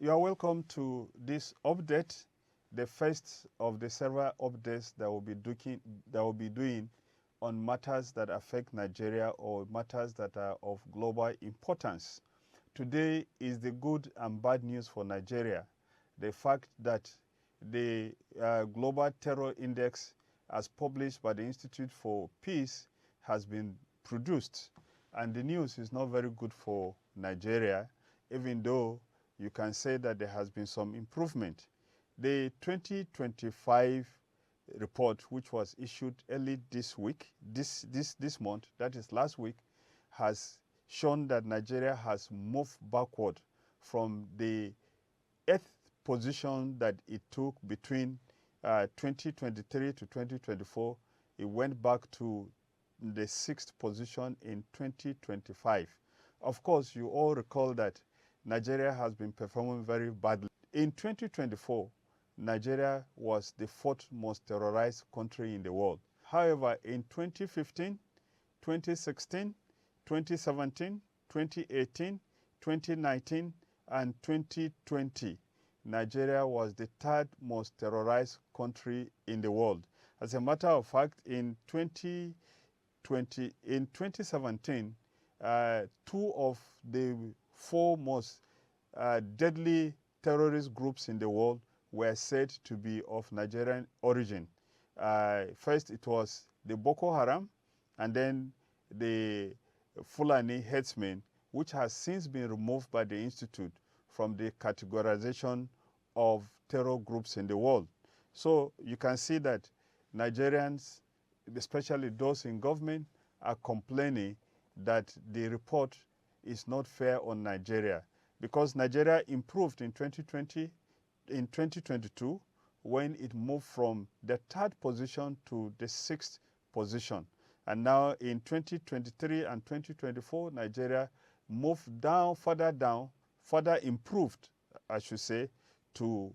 You are welcome to this update, the first of the several updates that will be doing on matters that affect Nigeria or matters that are of global importance. Today is the good and bad news for Nigeria. The fact that the Global Terror Index, as published by the Institute for Peace, has been produced. And the news is not very good for Nigeria, even though you can say that there has been some improvement. The 2025 report, which was issued early this month, that is last week, has shown that Nigeria has moved backward from the 8th position that it took between 2023 to 2024. It went back to the 6th position in 2025. Of course, you all recall that Nigeria has been performing very badly. In 2024, Nigeria was the 4th most terrorized country in the world. However, in 2015, 2016, 2017, 2018, 2019, and 2020, Nigeria was the 3rd most terrorized country in the world. As a matter of fact, in 2017, 2 of the 4 most deadly terrorist groups in the world were said to be of Nigerian origin. First, it was the Boko Haram, and then the Fulani headsmen, which has since been removed by the Institute from the categorization of terror groups in the world. So you can see that Nigerians, especially those in government, are complaining that the report is not fair on Nigeria, because Nigeria improved in 2022 when it moved from the 3rd position to the 6th position. And now in 2023 and 2024, Nigeria moved down, further improved, I should say, to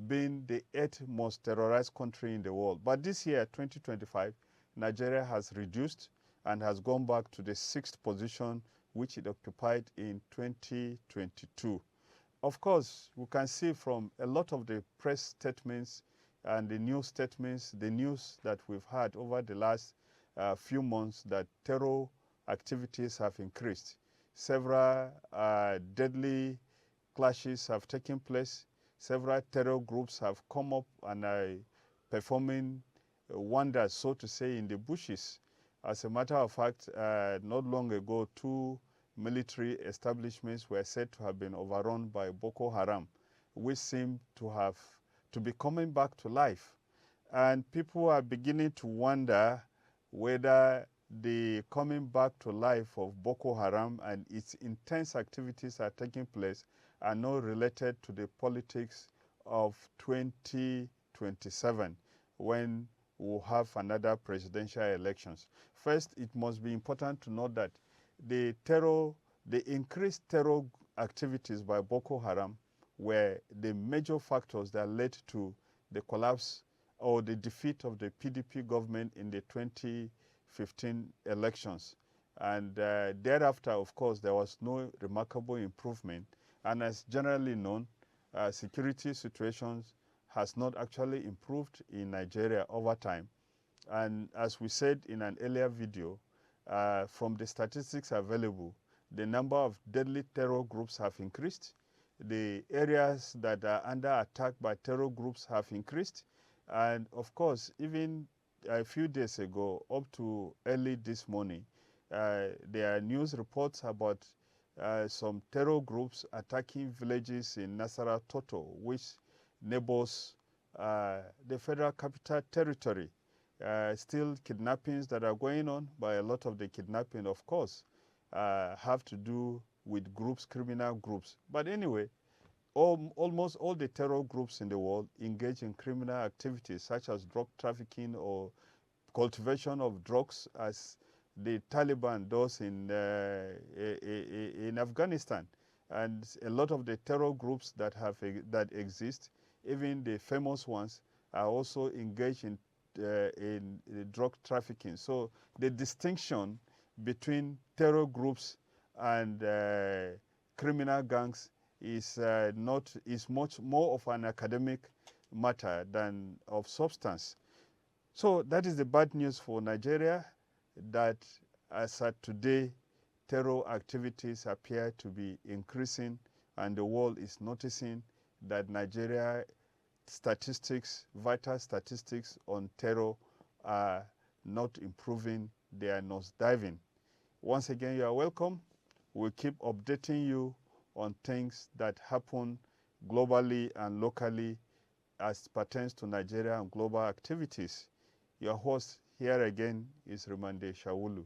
being the 8th most terrorized country in the world. But this year, 2025, Nigeria has reduced and has gone back to the 6th position, which it occupied in 2022. Of course, we can see from a lot of the press statements and the news statements, the news that we've had over the last few months, that terror activities have increased. Several deadly clashes have taken place. Several terror groups have come up and are performing wonders, so to say, in the bushes. As a matter of fact, not long ago, 2 military establishments were said to have been overrun by Boko Haram, which seem to be coming back to life. And people are beginning to wonder whether the coming back to life of Boko Haram and its intense activities are taking place are not related to the politics of 2027, when we'll have another presidential elections. First, it must be important to note that the increased terror activities by Boko Haram were the major factors that led to the collapse or the defeat of the PDP government in the 2015 elections. And thereafter, of course, there was no remarkable improvement. And as generally known, security situations has not actually improved in Nigeria over time. And as we said in an earlier video, from the statistics available, the number of deadly terror groups have increased. The areas that are under attack by terror groups have increased. And of course, even a few days ago, up to early this morning, there are news reports about some terror groups attacking villages in Nasarawa Toto, which neighbors the Federal Capital Territory. Still kidnappings that are going on, but a lot of the kidnapping, of course, have to do with groups, criminal groups. But anyway, almost all the terror groups in the world engage in criminal activities such as drug trafficking or cultivation of drugs, as the Taliban does in Afghanistan. And a lot of the terror groups that exist, even the famous ones, are also engaged in drug trafficking. So the distinction between terror groups and criminal gangs is much more of an academic matter than of substance. So that is the bad news for Nigeria, that as at today, terror activities appear to be increasing, and the world is noticing that Nigeria statistics, vital statistics on terror are not improving, they are nosediving. Once again, you are welcome. We'll keep updating you on things that happen globally and locally as pertains to Nigeria and global activities. Your host here again is Rumande Shawulu.